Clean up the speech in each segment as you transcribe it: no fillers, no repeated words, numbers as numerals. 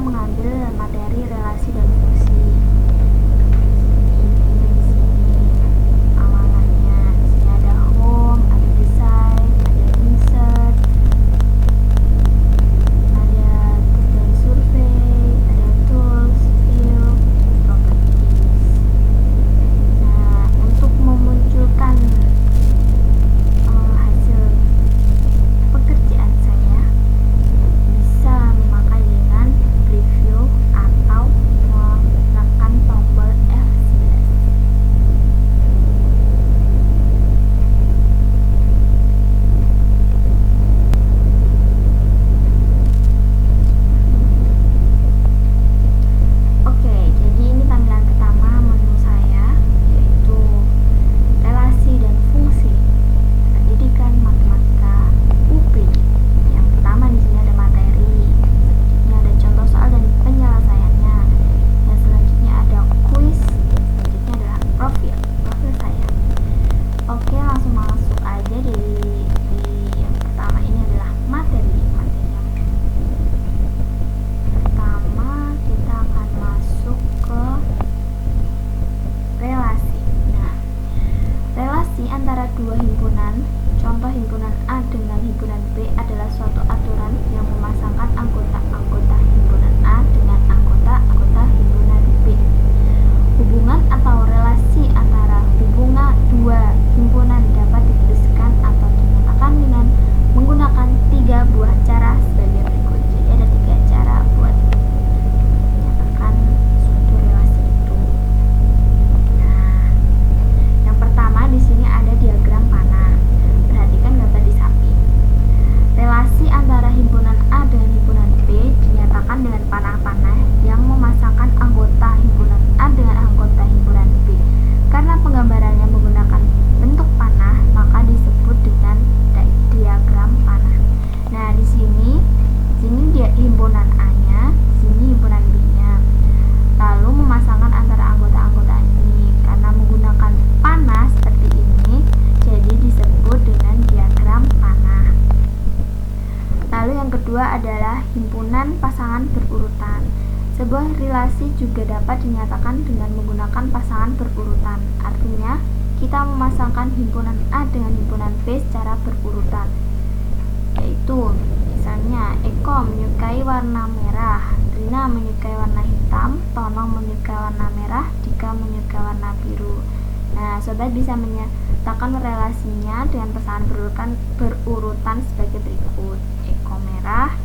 mengambil materi relasi dan fungsi. Awalannya di sini ada home, ada design, ada insert, ada dari survei, ada tools, view, properties. Nah, untuk memunculkan hasil pekerjaan saya bisa memakai dengan preview atau menekan tombol F11. Oke, jadi ini tampilan pertama menu saya, yaitu relasi dan fungsi pendidikan matematika UP. Yang pertama di sini ada materi, selanjutnya ada contoh soal dan penyelesaiannya. Yang selanjutnya ada kuis, selanjutnya adalah profil saya. Oke, langsung masuk aja di yang pertama. Ini adalah materi. Pertama kita akan masuk ke relasi. Nah, relasi antara dua himpunan, contoh himpunan A dengan himpunan B adalah suatu aturan yang memasangkan anggota-anggota himpunan A dengan anggota-anggota himpunan B. Hubungan atau relasi antara hubungan dua himpunan dapat dituliskan atau dinyatakan dengan menggunakan 3 buah cara sebagai berikut. Jadi ada 3 cara buat menyatakan suatu relasi itu. Nah, yang pertama di sini ada diagram panah. Perhatikan gambar di samping. Relasi antara himpunan A dengan himpunan B dinyatakan dengan panah-panah yang memasangkan anggota himpunan A dengan anggota himpunan B. Karena penggambarannya menggunakan bentuk panah, maka disebut dengan diagram panah. Nah, di sini dia himpunan A-nya, sini himpunan B-nya. Lalu memasangkan antara anggota-anggota ini karena menggunakan panah seperti ini, jadi disebut dengan diagram panah. Lalu yang kedua adalah himpunan pasangan berurutan. Sebuah relasi juga dapat dinyatakan dengan menggunakan pasangan berurutan. Artinya, kita memasangkan himpunan A dengan himpunan B secara berurutan. Yaitu, misalnya Eko menyukai warna merah, Rina menyukai warna hitam, Tono menyukai warna merah, Dika menyukai warna biru. Nah, sobat bisa menyatakan relasinya dengan pasangan berurutan sebagai berikut. Eko merah,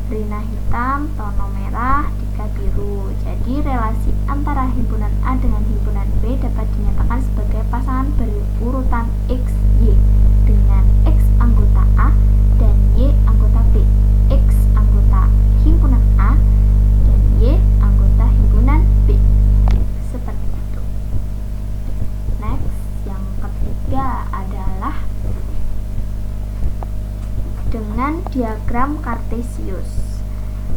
Rina hitam, Tono merah, Dika biru. Jadi relasi antara himpunan A dengan himpunan B dapat dinyatakan sebagai pasangan berurutan X, Y dengan X anggota A dan Y anggota B. X anggota himpunan A dan Y anggota himpunan B. Seperti itu. Next, yang ketiga adalah dengan diagram Kartesius.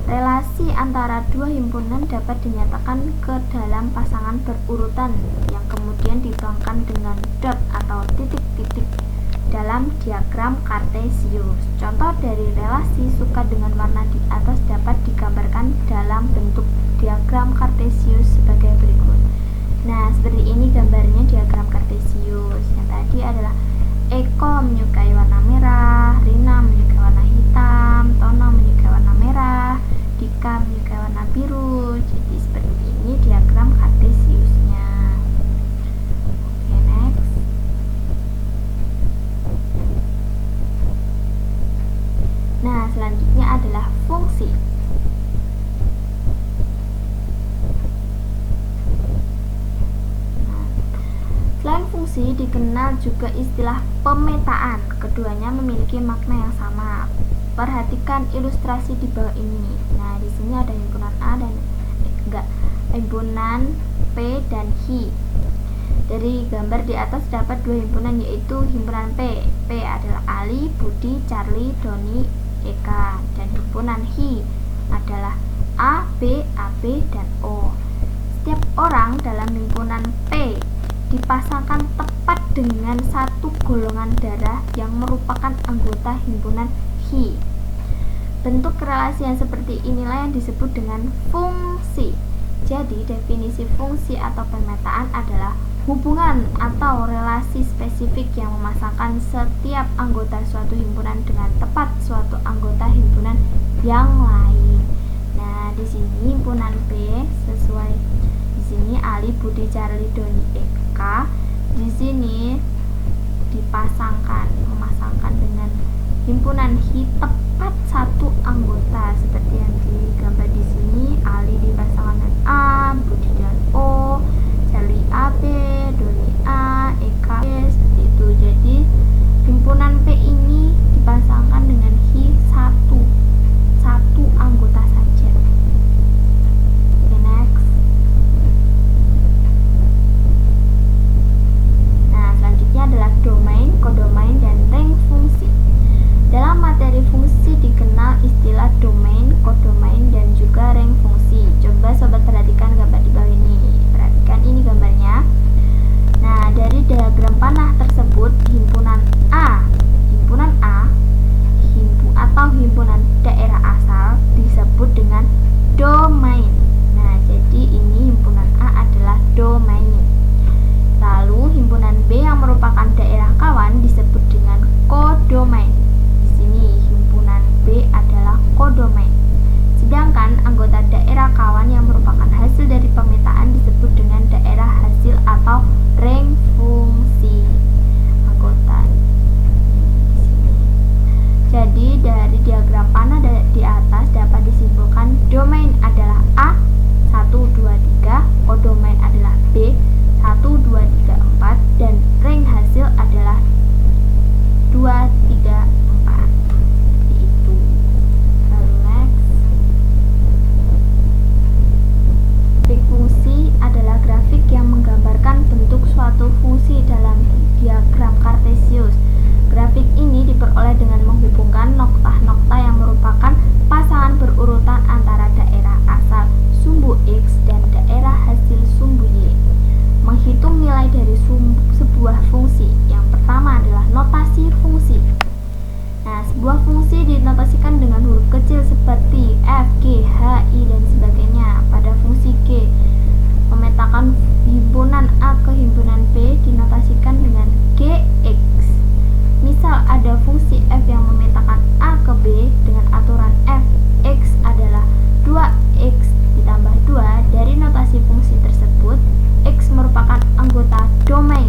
Relasi antara dua himpunan dapat dinyatakan ke dalam pasangan berurutan yang kemudian dituangkan dengan dot atau titik-titik dalam diagram Kartesius. Contoh dari relasi suka dengan warna di atas dapat digambarkan dalam bentuk diagram Kartesius sebagai berikut. Nah, seperti ini gambarnya diagram Kartesius. Yang tadi adalah Eko menyukai warna merah, Rina menyukai warna hitam, Tono menyukai warna merah, Dika menyukai warna biru. Jadi seperti ini diagram Kartesiusnya. Oke, next. Nah, selanjutnya adalah fungsi. Selain fungsi, dikenal juga istilah pemetaan. Keduanya memiliki makna yang sama. Perhatikan ilustrasi di bawah ini. Nah, di sini ada himpunan A dan himpunan P dan H. Dari gambar di atas dapat dua himpunan, yaitu himpunan P. P adalah Ali, Budi, Charlie, Doni, Eka. Dan himpunan H adalah A, B, AB, dan O. Setiap orang dalam himpunan P dipasangkan tepat dengan satu golongan darah yang merupakan anggota himpunan Hi. Bentuk relasi yang seperti inilah yang disebut dengan fungsi. Jadi, definisi fungsi atau pemetaan adalah hubungan atau relasi spesifik yang memasangkan setiap anggota suatu himpunan dengan tepat suatu anggota himpunan yang lain. Nah, di sini himpunan B sesuai di sini Ali, Budi, Charlie, Doni, Eka. Di sini memasangkan dengan himpunan Hi tepat satu anggota seperti yang digambar di sini. Ali dipasangkan dengan A, Budi dan O, Charlie AB, Doni A, Eka B, seperti itu. Jadi himpunan P ini dipasangkan dengan Hi satu anggota saja. Oke, next. Nah, selanjutnya adalah domain, kodomain, dan rank fungsi. Dalam materi fungsi dikenal istilah domain, kodomain, dan juga rank fungsi. Coba sobat perhatikan gambar di bawah ini. Perhatikan ini gambarnya. Nah, dari diagram panah tersebut, himpunan A atau himpunan daerah asal disebut dengan domain. Nah, jadi ini himpunan A adalah domain. Lalu himpunan B yang merupakan daerah kawan disebut dengan kodomain. Di sini himpunan B adalah kodomain. Sedangkan anggota daerah kawan yang merupakan hasil dari pemetaan disebut dengan daerah hasil atau rank fungsi anggota. Jadi dari diagram panah di atas dapat disimpulkan domain adalah A 1, 2, 3, kodomain adalah B 1, 2, 3, 4, dan rank hasil adalah 2, 3, 4. Seperti itu. Lalu next. Grafik fungsi adalah grafik yang menggambarkan bentuk suatu fungsi dalam diagram kartesius. Grafik ini diperoleh dengan menghubungkan nokta-nokta yang merupakan pasangan berurutan antara daerah asal sumbu X dan daerah hasil sumbu Y. Menghitung nilai dari sebuah fungsi. Yang pertama adalah notasi fungsi. Nah, sebuah fungsi dinotasikan dengan huruf kecil seperti F, G, H, I, dan sebagainya. Pada fungsi G, memetakan himpunan A ke himpunan B dinotasikan dengan Gx. Misal ada fungsi f yang memetakan A ke B dengan aturan f x adalah 2x ditambah 2. Dari notasi fungsi tersebut, x merupakan anggota domain.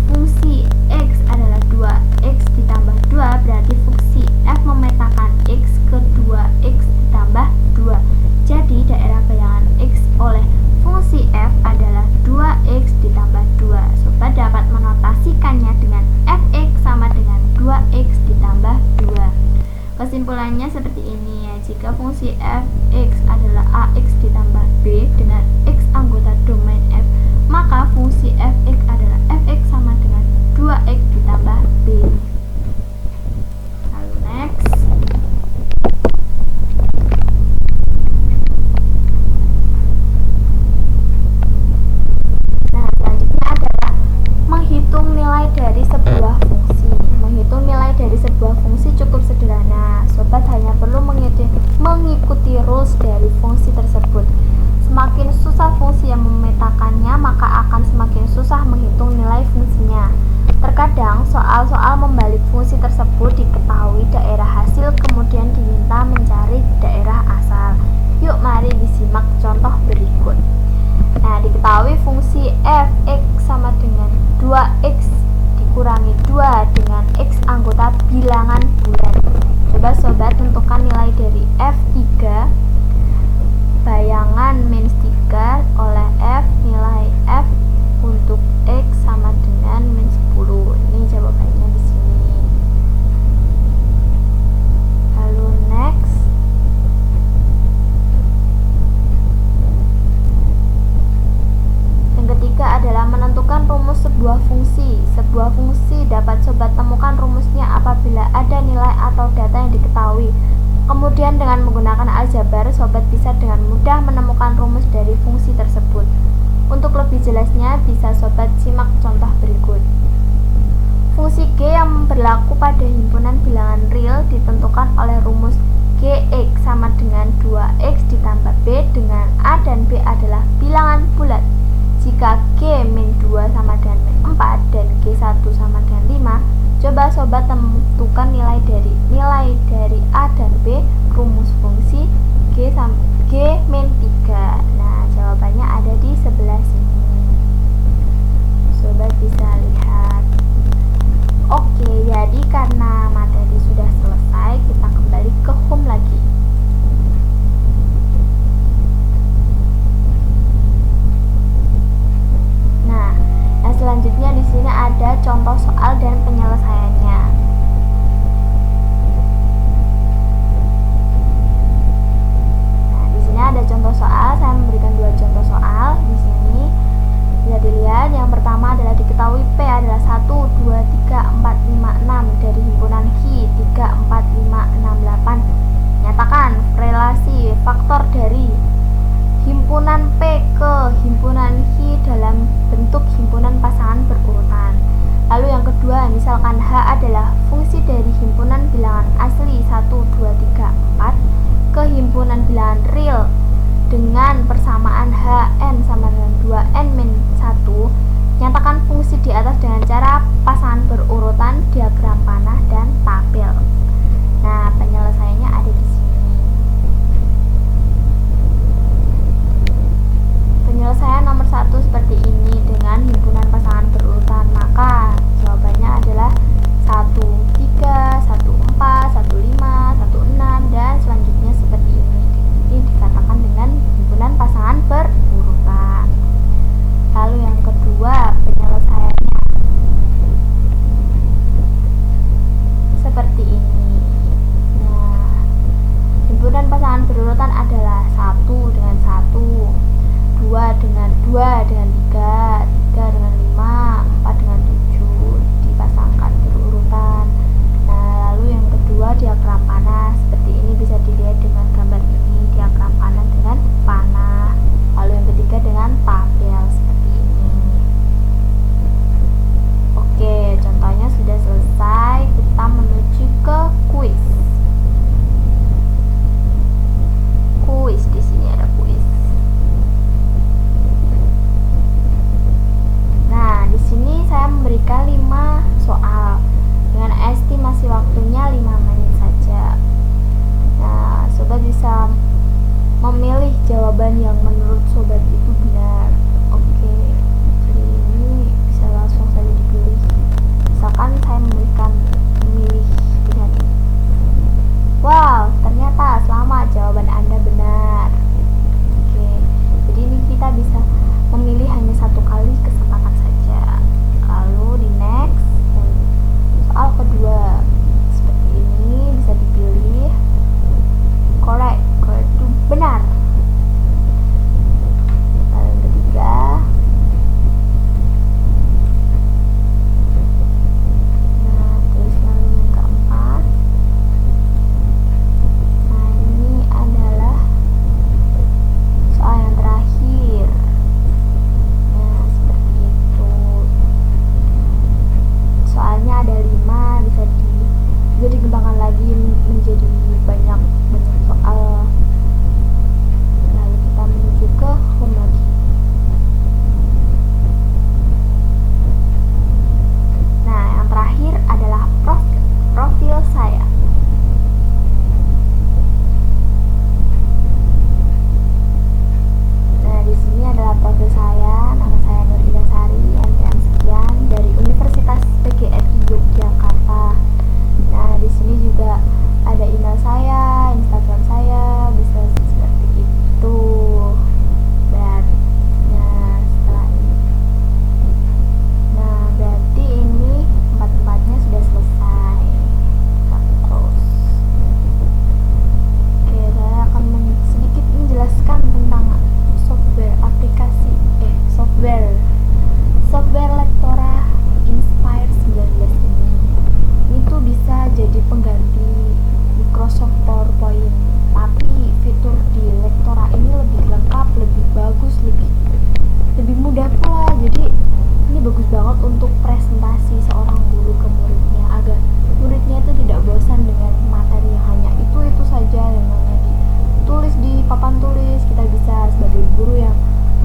Fungsi x adalah 2x ditambah 2, berarti fungsi f memetakan x ke 2x ditambah 2. Jadi daerah bayangan x oleh fungsi f adalah 2x ditambah 2. Sobat dapat menotasikannya dengan fx sama dengan 2x ditambah 2. Kesimpulannya seperti ini ya. Jika fungsi fx adalah ax ditambah b dengan x anggota domain f, maka fungsi fx adalah fx sama dengan 2x ditambah b. Lalu next. Nah, selanjutnya adalah menghitung nilai dari sebuah fungsi. Menghitung nilai dari sebuah fungsi cukup sederhana. Sobat hanya perlu mengikuti rules dari fungsi tersebut. Semakin susah fungsi yang memetakannya, maka akan semakin susah menghitung nilai fungsinya. Terkadang soal-soal membalik fungsi tersebut diketahui daerah hasil, kemudian diminta mencari daerah asal. Yuk mari disimak contoh berikut. Nah, diketahui fungsi fx sama dengan 2x dikurangi 2 dengan x anggota bilangan bulan. Coba sobat tentukan nilai dari f3 bayangan minus 3 oleh f, nilai f untuk x sama dengan minus 10. Ini jawabannya di sini. Lalu next. Yang ketiga adalah menentukan rumus sebuah fungsi. Sebuah fungsi dapat sobat temukan rumusnya apabila ada nilai atau data yang diketahui. Kemudian dengan menggunakan aljabar, sobat bisa dengan mudah menemukan rumus dari fungsi tersebut. Untuk lebih jelasnya, bisa sobat simak contoh berikut. Fungsi G yang berlaku pada himpunan bilangan real ditentukan oleh rumus Gx sama dengan 2x ditambah B dengan A dan B adalah bilangan bulat. Jika G min 2 sama dengan min 4 dan G1 sama dengan 5, coba sobat tentukan nilai dari A dan B rumus fungsi G min 3. Nah, jawabannya ada di sebelah sini. Sobat bisa lihat. Oke, jadi karena materi sudah selesai, kita kembali ke home lagi. Nah, yang selanjutnya di sini ada contoh soal dan penyelesaiannya. Nah, di sini ada contoh soal. Saya memberikan 2 contoh soal di sini. Bisa dilihat, yang pertama adalah diketahui P adalah 1, 2, 3, 4, 5, 6 dari himpunan Hi 3, 4, 5, 6, 8. Nyatakan relasi faktor dari himpunan P ke himpunan Hi dalam bentuk himpunan pasangan berurutan. Lalu yang kedua, misalkan H adalah fungsi dari himpunan bilangan asli 1, 2, 3, 4 ke himpunan bilangan real dengan persamaan Hn sama dengan 2n min 1. Nyatakan fungsi di atas dengan cara pasangan berurutan, diagram panah, dan tabel. Nah, penyelesaiannya ada di sini. Penyelesaian nomor 1 seperti ini dengan himpunan pasangan berurutan. Maka jawabannya adalah 1, 3, 1, 4, 1, 5, 1, 6, dan selanjutnya seperti ini. Ini dikatakan dengan himpunan pasangan berurutan. Lalu yang kedua, penyelesaiannya seperti ini. Nah,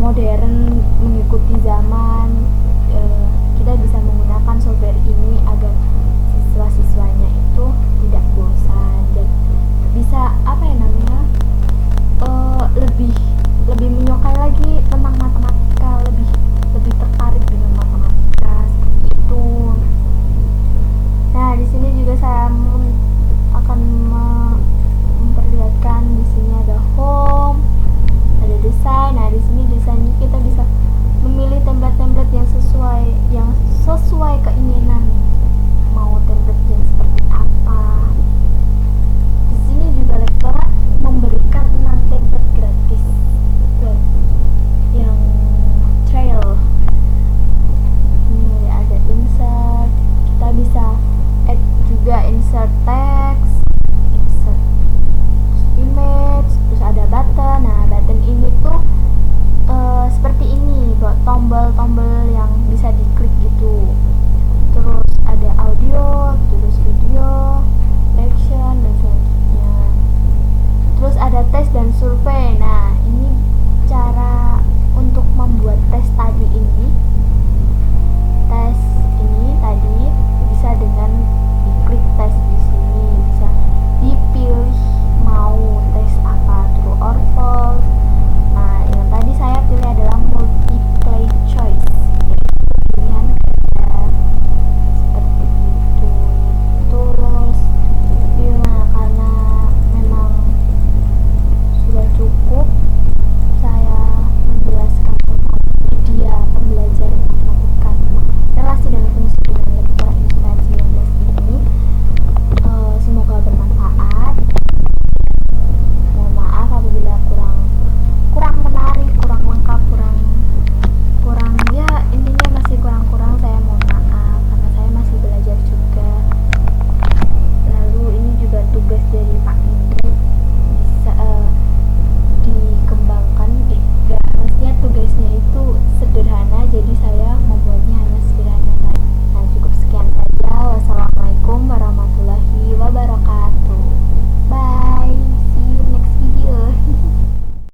modern, mengikuti zaman. Kita bisa menggunakan software ini agar siswa-siswanya itu tidak bosan dan bisa lebih